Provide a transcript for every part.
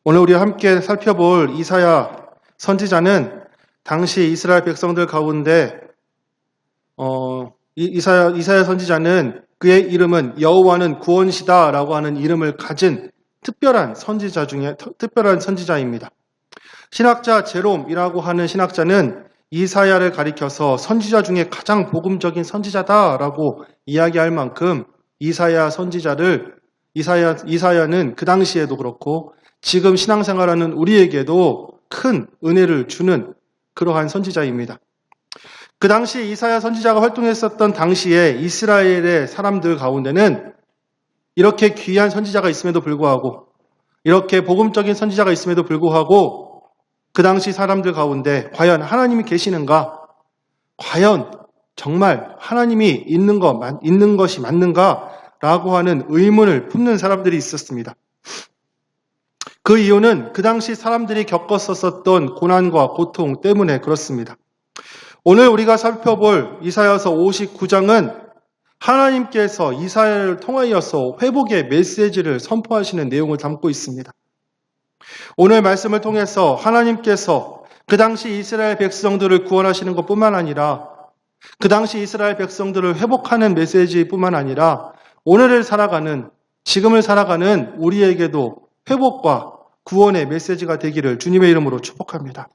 오늘 우리가 함께 살펴볼 이사야 선지자는 당시 이스라엘 백성들 가운데 이사야 선지자는 그의 이름은 여호와는 구원시다라고 하는 이름을 가진 특별한 선지자입니다. 신학자 제롬이라고 하는 신학자는 이사야를 가리켜서 선지자 중에 가장 복음적인 선지자다라고 이야기할 만큼 이사야는 그 당시에도 그렇고 지금 신앙생활하는 우리에게도 큰 은혜를 주는 그러한 선지자입니다. 그 당시 이사야 선지자가 활동했었던 당시에 이스라엘의 사람들 가운데는 이렇게 귀한 선지자가 있음에도 불구하고, 이렇게 복음적인 선지자가 있음에도 불구하고 그 당시 사람들 가운데 과연 하나님이 계시는가? 과연 정말 하나님이 있는 것이 맞는가? 라고 하는 의문을 품는 사람들이 있었습니다. 그 이유는 그 당시 사람들이 겪었었던 고난과 고통 때문에 그렇습니다. 오늘 우리가 살펴볼 이사야서 59장은 하나님께서 이사야를 통하여서 회복의 메시지를 선포하시는 내용을 담고 있습니다. 오늘 말씀을 통해서 하나님께서 그 당시 이스라엘 백성들을 구원하시는 것뿐만 아니라 그 당시 이스라엘 백성들을 회복하는 메시지뿐만 아니라 오늘을 살아가는, 지금을 살아가는 우리에게도 회복과 구원의 메시지가 되기를 주님의 이름으로 축복합니다.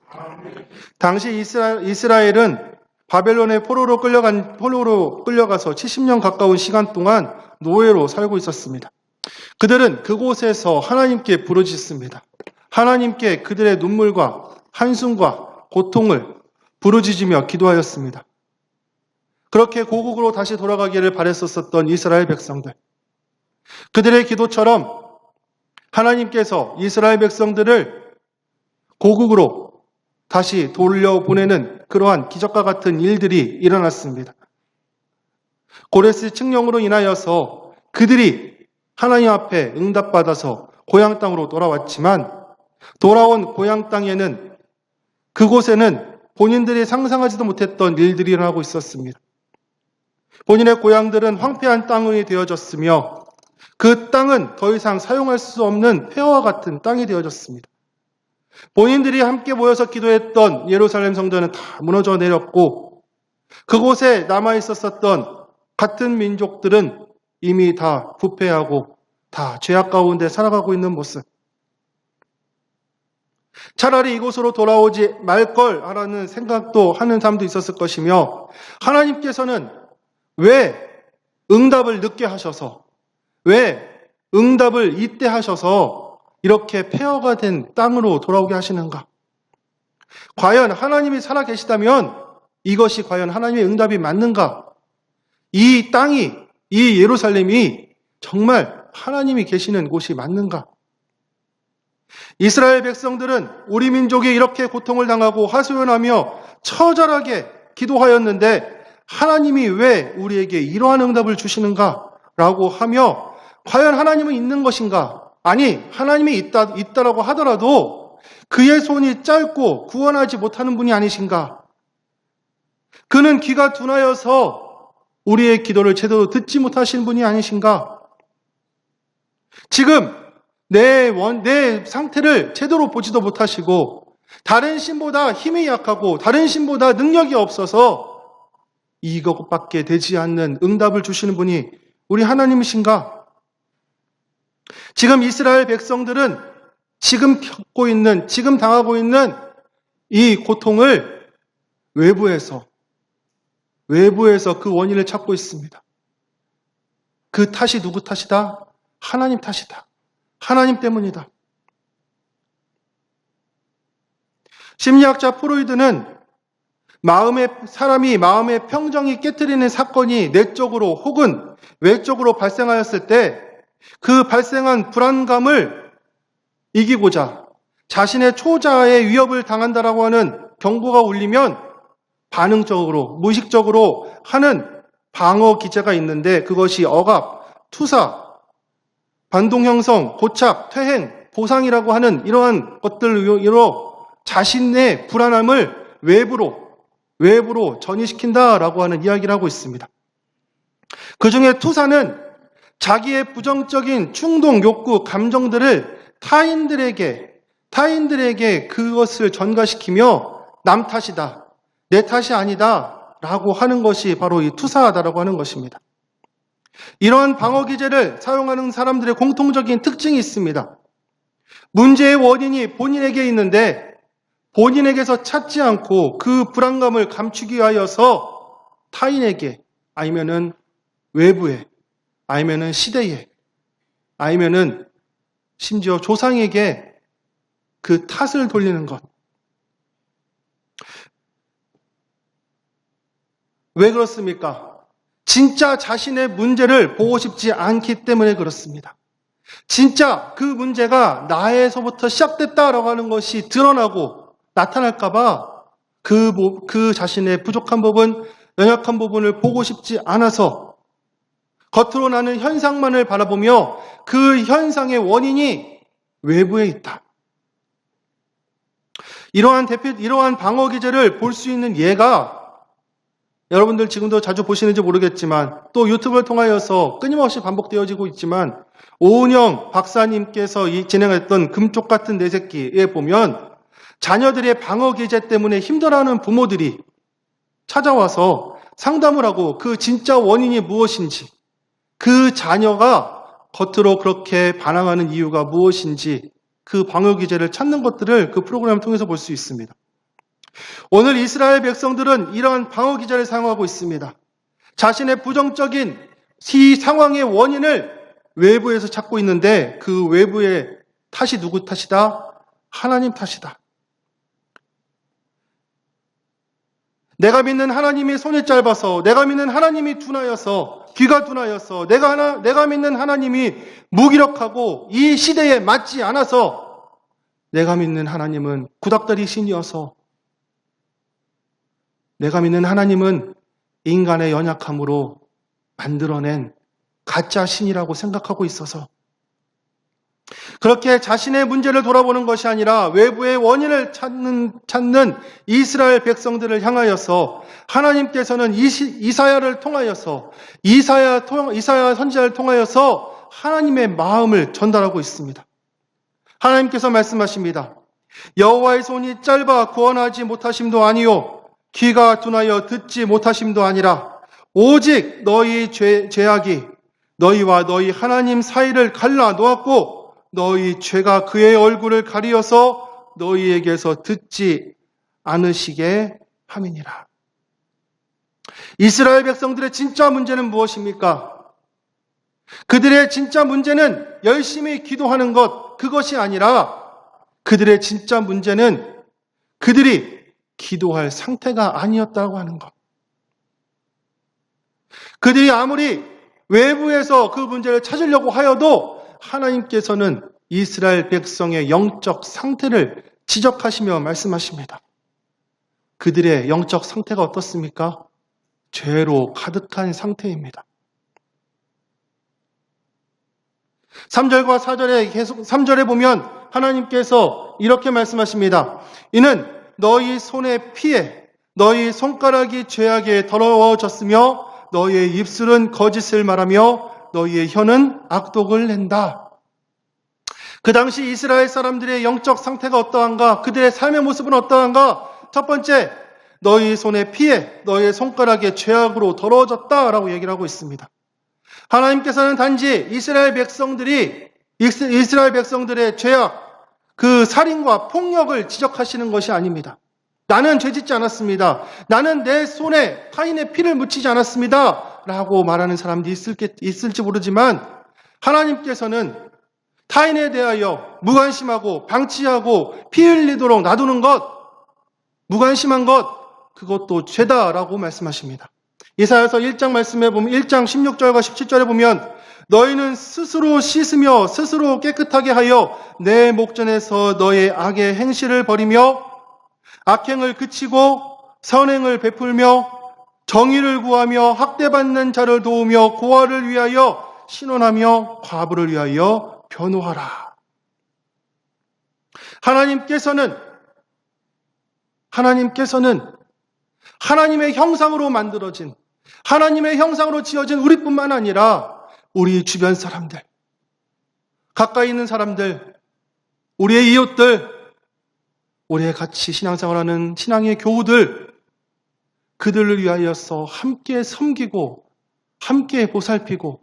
당시 이스라엘은 바벨론의 포로로 끌려가서 70년 가까운 시간 동안 노예로 살고 있었습니다. 그들은 그곳에서 하나님께 부르짖습니다. 하나님께 그들의 눈물과 한숨과 고통을 부르짖으며 기도하였습니다. 그렇게 고국으로 다시 돌아가기를 바랬었던 이스라엘 백성들. 그들의 기도처럼 하나님께서 이스라엘 백성들을 고국으로 다시 돌려보내는 그러한 기적과 같은 일들이 일어났습니다. 고레스 칙령으로 인하여서 그들이 하나님 앞에 응답받아서 고향 땅으로 돌아왔지만 돌아온 고향 땅에는 그곳에는 본인들이 상상하지도 못했던 일들이 일어나고 있었습니다. 본인의 고향들은 황폐한 땅이 되어졌으며 그 땅은 더 이상 사용할 수 없는 폐허와 같은 땅이 되어졌습니다. 본인들이 함께 모여서 기도했던 예루살렘 성전은 다 무너져 내렸고 그곳에 남아있었던 같은 민족들은 이미 다 부패하고 다 죄악 가운데 살아가고 있는 모습. 차라리 이곳으로 돌아오지 말걸 하라는 생각도 하는 사람도 있었을 것이며 하나님께서는 왜 응답을 늦게 하셔서 왜 응답을 이때 하셔서 이렇게 폐허가 된 땅으로 돌아오게 하시는가? 과연 하나님이 살아계시다면 이것이 과연 하나님의 응답이 맞는가? 이 땅이, 이 예루살렘이 정말 하나님이 계시는 곳이 맞는가? 이스라엘 백성들은 우리 민족이 이렇게 고통을 당하고 하소연하며 처절하게 기도하였는데 하나님이 왜 우리에게 이러한 응답을 주시는가? 라고 하며 과연 하나님은 있는 것인가? 아니, 하나님이 있다라고 하더라도 그의 손이 짧고 구원하지 못하는 분이 아니신가? 그는 귀가 둔하여서 우리의 기도를 제대로 듣지 못하시는 분이 아니신가? 지금 내 상태를 제대로 보지도 못하시고 다른 신보다 힘이 약하고 다른 신보다 능력이 없어서 이것밖에 되지 않는 응답을 주시는 분이 우리 하나님이신가? 지금 이스라엘 백성들은 지금 당하고 있는 이 고통을 외부에서 그 원인을 찾고 있습니다. 그 탓이 누구 탓이다? 하나님 탓이다. 하나님 때문이다. 심리학자 프로이드는 사람이 마음의 평정이 깨트리는 사건이 내적으로 혹은 외적으로 발생하였을 때 그 발생한 불안감을 이기고자 자신의 초자아의 위협을 당한다라고 하는 경보가 울리면 반응적으로, 무의식적으로 하는 방어 기제가 있는데 그것이 억압, 투사, 반동형성, 고착, 퇴행, 보상이라고 하는 이러한 것들로 자신의 불안함을 외부로 전이시킨다라고 하는 이야기를 하고 있습니다. 그 중에 투사는 자기의 부정적인 충동, 욕구, 감정들을 타인들에게 타인들에게 그것을 전가시키며 남 탓이다, 내 탓이 아니다 라고 하는 것이 바로 이 투사하다라고 하는 것입니다. 이러한 방어 기제를 사용하는 사람들의 공통적인 특징이 있습니다. 문제의 원인이 본인에게 있는데 본인에게서 찾지 않고 그 불안감을 감추기 위하여서 타인에게, 아니면은 외부에, 아니면은 시대에, 아니면은 심지어 조상에게 그 탓을 돌리는 것. 왜 그렇습니까? 진짜 자신의 문제를 보고 싶지 않기 때문에 그렇습니다. 진짜 그 문제가 나에서부터 시작됐다라고 하는 것이 드러나고 나타날까봐 그 자신의 부족한 부분, 연약한 부분을 보고 싶지 않아서 겉으로 나는 현상만을 바라보며 그 현상의 원인이 외부에 있다. 이러한 방어 기제를 볼 수 있는 예가 여러분들 지금도 자주 보시는지 모르겠지만 또 유튜브를 통하여서 끊임없이 반복되어지고 있지만 오은영 박사님께서 진행했던 금쪽 같은 내 새끼에 보면 자녀들의 방어 기제 때문에 힘들어하는 부모들이 찾아와서 상담을 하고 그 진짜 원인이 무엇인지, 그 자녀가 겉으로 그렇게 반항하는 이유가 무엇인지 그 방어 기제를 찾는 것들을 그 프로그램을 통해서 볼 수 있습니다. 오늘 이스라엘 백성들은 이러한 방어 기제를 사용하고 있습니다. 자신의 부정적인 이 상황의 원인을 외부에서 찾고 있는데 그 외부의 탓이 누구 탓이다? 하나님 탓이다. 내가 믿는 하나님이 손이 짧아서, 내가 믿는 하나님이 둔하여서, 귀가 둔하여서, 내가 믿는 하나님이 무기력하고 이 시대에 맞지 않아서, 내가 믿는 하나님은 구닥다리 신이어서, 내가 믿는 하나님은 인간의 연약함으로 만들어낸 가짜 신이라고 생각하고 있어서 그렇게 자신의 문제를 돌아보는 것이 아니라 외부의 원인을 찾는 이스라엘 백성들을 향하여서 하나님께서는 이사야를 통하여서 이사야 선지자를 통하여서 하나님의 마음을 전달하고 있습니다. 하나님께서 말씀하십니다. 여호와의 손이 짧아 구원하지 못하심도 아니요 귀가 둔하여 듣지 못하심도 아니라 오직 너희 죄악이 너희와 너희 하나님 사이를 갈라 놓았고 너희 죄가 그의 얼굴을 가리어서 너희에게서 듣지 않으시게 함이니라. 이스라엘 백성들의 진짜 문제는 무엇입니까? 그들의 진짜 문제는 열심히 기도하는 것, 그것이 아니라 그들의 진짜 문제는 그들이 기도할 상태가 아니었다고 하는 것. 그들이 아무리 외부에서 그 문제를 찾으려고 하여도 하나님께서는 이스라엘 백성의 영적 상태를 지적하시며 말씀하십니다. 그들의 영적 상태가 어떻습니까? 죄로 가득한 상태입니다. 3절과 4절에 계속 3절에 보면 하나님께서 이렇게 말씀하십니다. 이는 너희 손의 피에 너희 손가락이 죄악에 더러워졌으며 너희의 입술은 거짓을 말하며 너희의 혀는 악독을 낸다. 그 당시 이스라엘 사람들의 영적 상태가 어떠한가? 그들의 삶의 모습은 어떠한가? 첫 번째, 너희 손의 피에 너희의 손가락에 죄악으로 더러워졌다라고 얘기를 하고 있습니다. 하나님께서는 단지 이스라엘 백성들의 죄악, 그 살인과 폭력을 지적하시는 것이 아닙니다. 나는 죄짓지 않았습니다. 나는 내 손에 타인의 피를 묻히지 않았습니다. 라고 말하는 사람들이 있을지 모르지만 하나님께서는 타인에 대하여 무관심하고 방치하고 피 흘리도록 놔두는 것, 무관심한 것, 그것도 죄다라고 말씀하십니다. 이사야서 1장 말씀에 보면 1장 16절과 17절에 보면 너희는 스스로 씻으며 스스로 깨끗하게 하여 내 목전에서 너의 악의 행실을 버리며 악행을 그치고 선행을 베풀며 정의를 구하며 학대받는 자를 도우며 고아를 위하여 신원하며 과부를 위하여 변호하라. 하나님께서는 하나님의 형상으로 만들어진, 하나님의 형상으로 지어진 우리뿐만 아니라 우리 주변 사람들, 가까이 있는 사람들, 우리의 이웃들, 우리의 같이 신앙생활하는 신앙의 교우들, 그들을 위하여서 함께 섬기고 함께 보살피고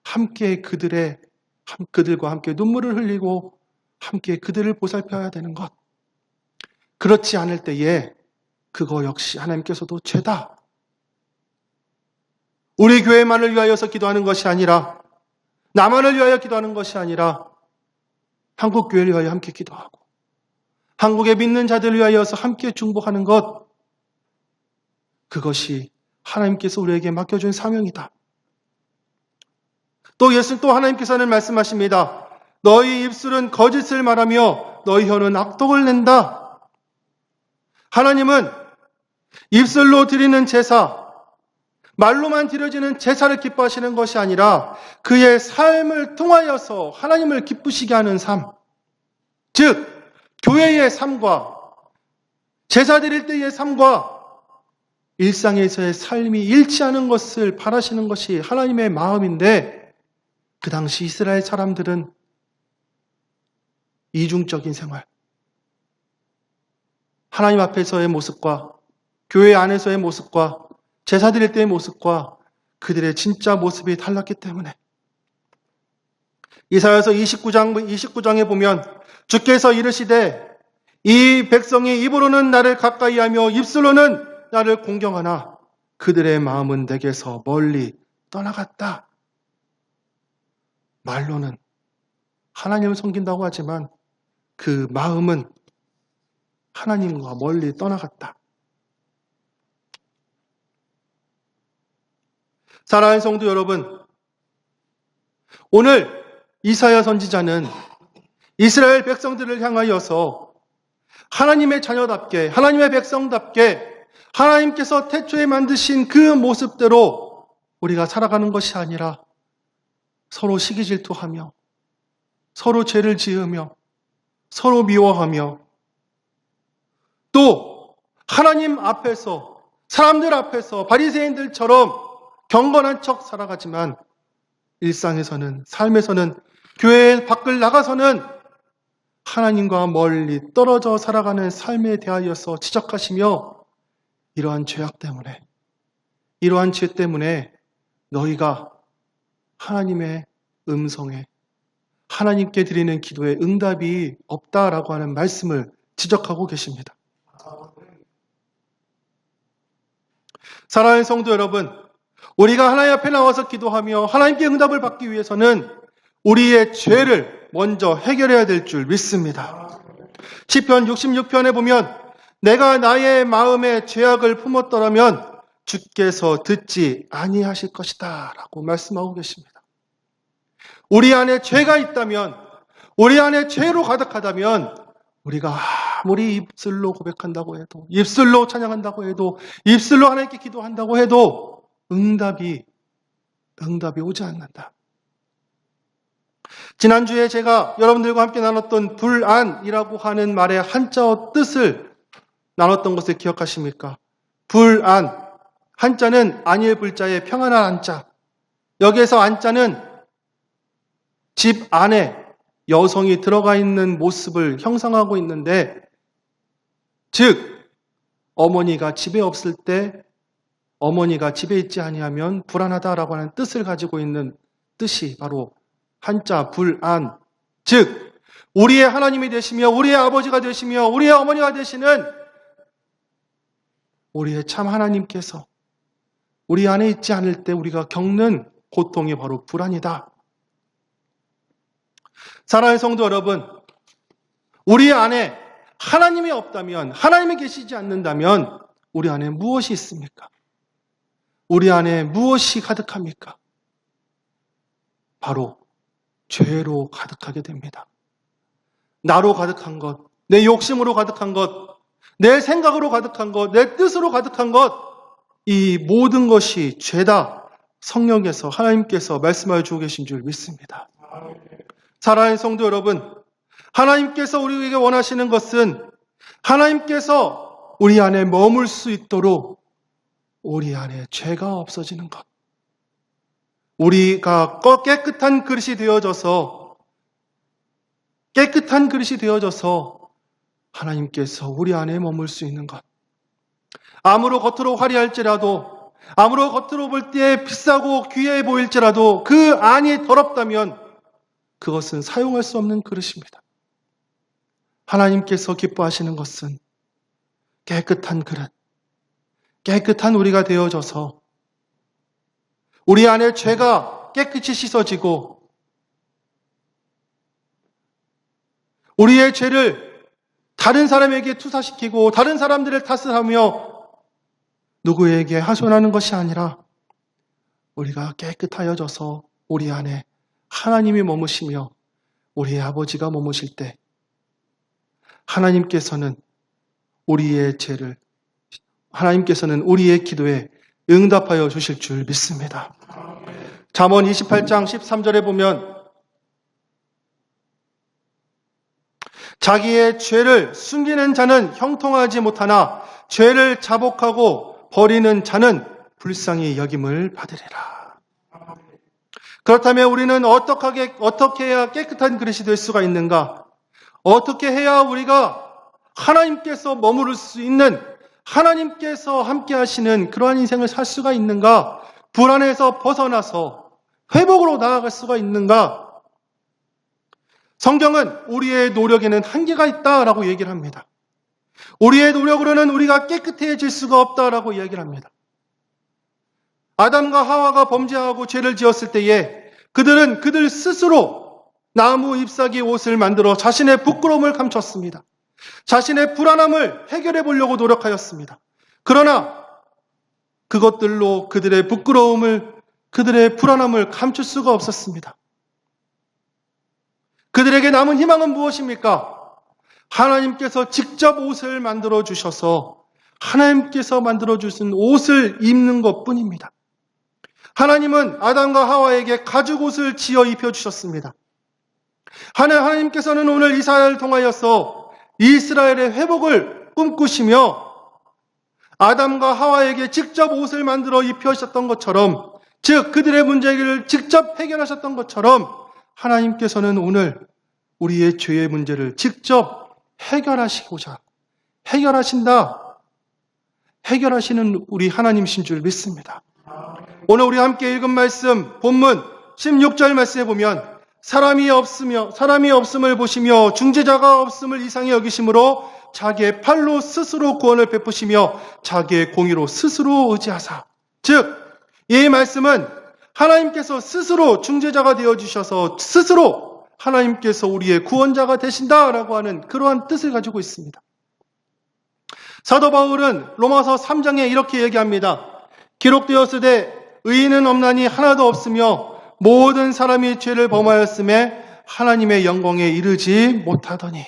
함께 그들과 함께 눈물을 흘리고 함께 그들을 보살펴야 되는 것. 그렇지 않을 때에 그거 역시 하나님께서도 죄다. 우리 교회만을 위하여서 기도하는 것이 아니라, 나만을 위하여 기도하는 것이 아니라 한국 교회를 위하여 함께 기도하고 한국의 믿는 자들을 위하여서 함께 중보하는 것, 그것이 하나님께서 우리에게 맡겨준 사명이다. 또 하나님께서는 말씀하십니다. 너희 입술은 거짓을 말하며 너희 혀는 악독을 낸다. 하나님은 입술로 드리는 제사, 말로만 드려지는 제사를 기뻐하시는 것이 아니라 그의 삶을 통하여서 하나님을 기쁘시게 하는 삶, 즉 교회의 삶과 제사 드릴 때의 삶과 일상에서의 삶이 일치하는 것을 바라시는 것이 하나님의 마음인데, 그 당시 이스라엘 사람들은 이중적인 생활, 하나님 앞에서의 모습과 교회 안에서의 모습과 제사 드릴 때의 모습과 그들의 진짜 모습이 달랐기 때문에 이사야서 29장에 보면 주께서 이르시되 이 백성이 입으로는 나를 가까이하며 입술로는 나를 공경하나 그들의 마음은 내게서 멀리 떠나갔다. 말로는 하나님을 섬긴다고 하지만 그 마음은 하나님과 멀리 떠나갔다. 사랑하는 성도 여러분, 오늘 이사야 선지자는 이스라엘 백성들을 향하여서 하나님의 자녀답게, 하나님의 백성답게 하나님께서 태초에 만드신 그 모습대로 우리가 살아가는 것이 아니라 서로 시기질투하며 서로 죄를 지으며 서로 미워하며 또 하나님 앞에서, 사람들 앞에서 바리새인들처럼 경건한 척 살아가지만 일상에서는, 삶에서는, 교회 밖을 나가서는 하나님과 멀리 떨어져 살아가는 삶에 대하여서 지적하시며 이러한 죄악 때문에, 이러한 죄 때문에 너희가 하나님의 음성에, 하나님께 드리는 기도에 응답이 없다라고 하는 말씀을 지적하고 계십니다. 사랑하는 성도 여러분, 우리가 하나님 앞에 나와서 기도하며 하나님께 응답을 받기 위해서는 우리의 죄를 먼저 해결해야 될 줄 믿습니다. 시편 66편에 보면 내가 나의 마음에 죄악을 품었더라면 주께서 듣지 아니하실 것이다 라고 말씀하고 계십니다. 우리 안에 죄가 있다면, 우리 안에 죄로 가득하다면 우리가 아무리 입술로 고백한다고 해도, 입술로 찬양한다고 해도, 입술로 하나님께 기도한다고 해도 응답이 오지 않는다. 지난주에 제가 여러분들과 함께 나눴던 불안이라고 하는 말의 한자어 뜻을 나눴던 것을 기억하십니까? 불안, 한자는 안일 불자의 평안한 안자, 여기에서 안자는 집 안에 여성이 들어가 있는 모습을 형상하고 있는데, 즉 어머니가 집에 없을 때, 어머니가 집에 있지 아니하면 불안하다라고 하는 뜻을 가지고 있는 뜻이 바로 한자 불안, 즉 우리의 하나님이 되시며 우리의 아버지가 되시며 우리의 어머니가 되시는 우리의 참 하나님께서 우리 안에 있지 않을 때 우리가 겪는 고통이 바로 불안이다. 사랑하는 성도 여러분, 우리 안에 하나님이 없다면, 하나님이 계시지 않는다면 우리 안에 무엇이 있습니까? 우리 안에 무엇이 가득합니까? 바로 죄로 가득하게 됩니다. 나로 가득한 것, 내 욕심으로 가득한 것, 내 생각으로 가득한 것, 내 뜻으로 가득한 것, 이 모든 것이 죄다. 성령께서, 하나님께서 말씀하여 주고 계신 줄 믿습니다. 사랑하는 성도 여러분, 하나님께서 우리에게 원하시는 것은 하나님께서 우리 안에 머물 수 있도록 우리 안에 죄가 없어지는 것. 우리가 깨끗한 그릇이 되어져서 하나님께서 우리 안에 머물 수 있는 것. 아무로 겉으로 화려할지라도, 아무로 겉으로 볼 때 비싸고 귀해 보일지라도 그 안이 더럽다면 그것은 사용할 수 없는 그릇입니다. 하나님께서 기뻐하시는 것은 깨끗한 그릇, 깨끗한 우리가 되어져서 우리 안에 죄가 깨끗이 씻어지고 우리의 죄를 다른 사람에게 투사시키고 다른 사람들을 탓을 하며 누구에게 하소연하는 것이 아니라 우리가 깨끗하여져서 우리 안에 하나님이 머무시며 우리의 아버지가 머무실 때 하나님께서는 우리의 기도에 응답하여 주실 줄 믿습니다. 잠언 28장 13절에 보면 자기의 죄를 숨기는 자는 형통하지 못하나 죄를 자복하고 버리는 자는 불쌍히 여김을 받으리라. 그렇다면 우리는 어떻게 해야 깨끗한 그릇이 될 수가 있는가? 어떻게 해야 우리가 하나님께서 머무를 수 있는, 하나님께서 함께 하시는 그러한 인생을 살 수가 있는가? 불안에서 벗어나서 회복으로 나아갈 수가 있는가? 성경은 우리의 노력에는 한계가 있다라고 얘기를 합니다. 우리의 노력으로는 우리가 깨끗해질 수가 없다라고 얘기를 합니다. 아담과 하와가 범죄하고 죄를 지었을 때에 그들은 그들 스스로 나무 잎사귀 옷을 만들어 자신의 부끄러움을 감췄습니다. 자신의 불안함을 해결해 보려고 노력하였습니다. 그러나 그것들로 그들의 부끄러움을, 그들의 불안함을 감출 수가 없었습니다. 그들에게 남은 희망은 무엇입니까? 하나님께서 직접 옷을 만들어 주셔서 하나님께서 만들어 주신 옷을 입는 것뿐입니다. 하나님은 아담과 하와에게 가죽 옷을 지어 입혀 주셨습니다. 하나님께서는 오늘 이사야를 통하여서 이스라엘의 회복을 꿈꾸시며 아담과 하와에게 직접 옷을 만들어 입혀주셨던 것처럼, 즉 그들의 문제를 직접 해결하셨던 것처럼 하나님께서는 오늘 우리의 죄의 문제를 직접 해결하시는 우리 하나님이신 줄 믿습니다. 오늘 우리 함께 읽은 말씀, 본문 16절 말씀에 보면 사람이 없음을 보시며 중재자가 없음을 이상히 여기심으로 자기의 팔로 스스로 구원을 베푸시며 자기의 공의로 스스로 의지하사. 즉, 이 말씀은 하나님께서 스스로 중재자가 되어주셔서 스스로 하나님께서 우리의 구원자가 되신다라고 하는 그러한 뜻을 가지고 있습니다. 사도 바울은 로마서 3장에 이렇게 얘기합니다. 기록되었으되 의인은 없나니 하나도 없으며 모든 사람이 죄를 범하였음에 하나님의 영광에 이르지 못하더니.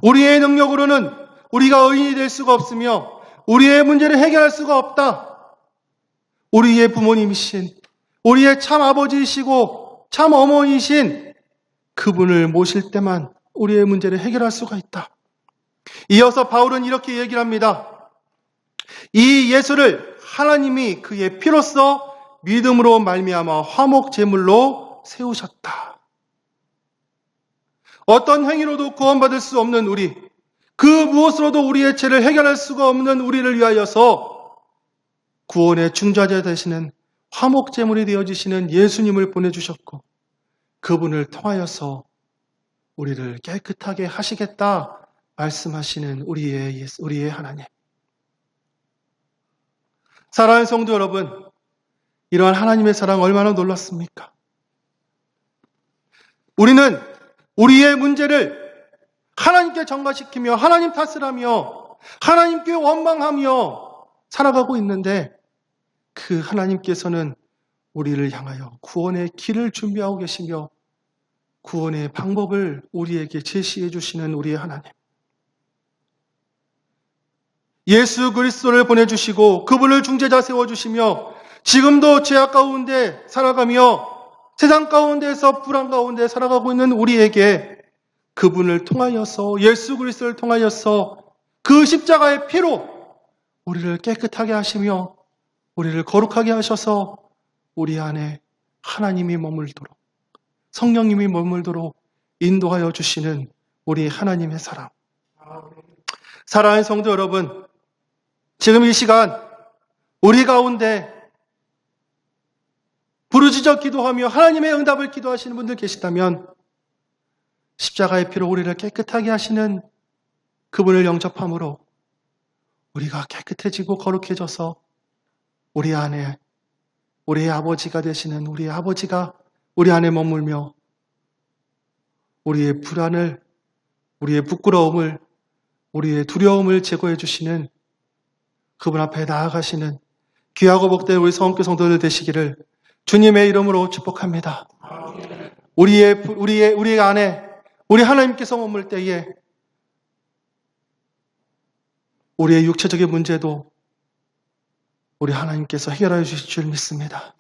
우리의 능력으로는 우리가 의인이 될 수가 없으며 우리의 문제를 해결할 수가 없다. 우리의 부모님이신, 우리의 참 아버지이시고 참 어머니이신 그분을 모실 때만 우리의 문제를 해결할 수가 있다. 이어서 바울은 이렇게 얘기를 합니다. 이 예수를 하나님이 그의 피로써 믿음으로 말미암아 화목 제물로 세우셨다. 어떤 행위로도 구원받을 수 없는 우리, 그 무엇으로도 우리의 죄를 해결할 수가 없는 우리를 위하여서 구원의 중자자 되시는 화목 제물이 되어지시는 예수님을 보내주셨고 그분을 통하여서 우리를 깨끗하게 하시겠다 말씀하시는 우리의 하나님. 사랑하는 성도 여러분, 이러한 하나님의 사랑 얼마나 놀랍습니까? 우리는 우리의 문제를 하나님께 전가시키며 하나님 탓을 하며 하나님께 원망하며 살아가고 있는데 그 하나님께서는 우리를 향하여 구원의 길을 준비하고 계시며 구원의 방법을 우리에게 제시해 주시는 우리의 하나님. 예수 그리스도를 보내주시고 그분을 중재자 세워주시며 지금도 죄악 가운데 살아가며 세상 가운데서 불안 가운데 살아가고 있는 우리에게 그분을 통하여서 예수 그리스도를 통하여서 그 십자가의 피로 우리를 깨끗하게 하시며 우리를 거룩하게 하셔서 우리 안에 하나님이 머물도록 성령님이 머물도록 인도하여 주시는 우리 하나님의 사랑. 사랑하는 성도 여러분, 지금 이 시간 우리 가운데 부르짖어 기도하며 하나님의 응답을 기도하시는 분들 계시다면 십자가의 피로 우리를 깨끗하게 하시는 그분을 영접함으로 우리가 깨끗해지고 거룩해져서 우리 안에 우리의 아버지가 되시는 우리의 아버지가 우리 안에 머물며 우리의 불안을, 우리의 부끄러움을, 우리의 두려움을 제거해 주시는 그분 앞에 나아가시는 귀하고 복된 우리 성교 성도들 되시기를 주님의 이름으로 축복합니다. 우리 안에 우리 하나님께서 머물 때에 우리의 육체적인 문제도 우리 하나님께서 해결하여 주실 줄 믿습니다.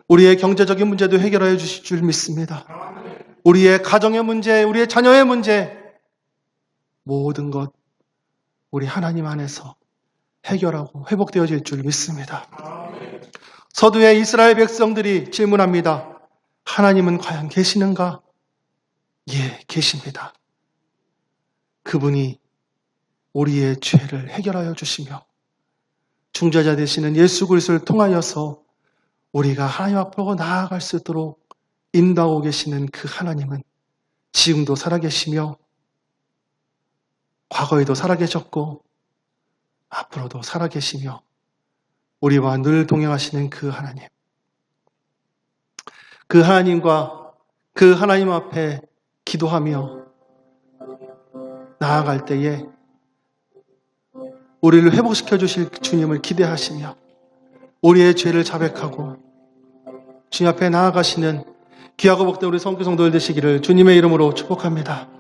우리의 경제적인 문제도 해결하여 주실 줄 믿습니다. 우리의 가정의 문제, 우리의 자녀의 문제, 모든 것 우리 하나님 안에서 해결하고 회복되어질 줄 믿습니다. 서두에 이스라엘 백성들이 질문합니다. 하나님은 과연 계시는가? 예, 계십니다. 그분이 우리의 죄를 해결하여 주시며 중재자 되시는 예수 그리스도를 통하여서 우리가 하나님 앞으로 나아갈 수 있도록 인도하고 계시는 그 하나님은 지금도 살아계시며 과거에도 살아계셨고 앞으로도 살아계시며 우리와 늘 동행하시는 그 하나님, 그 하나님과 그 하나님 앞에 기도하며 나아갈 때에 우리를 회복시켜 주실 주님을 기대하시며 우리의 죄를 자백하고 주님 앞에 나아가시는 귀하고 복된 우리 성교 성도들 되시기를 주님의 이름으로 축복합니다.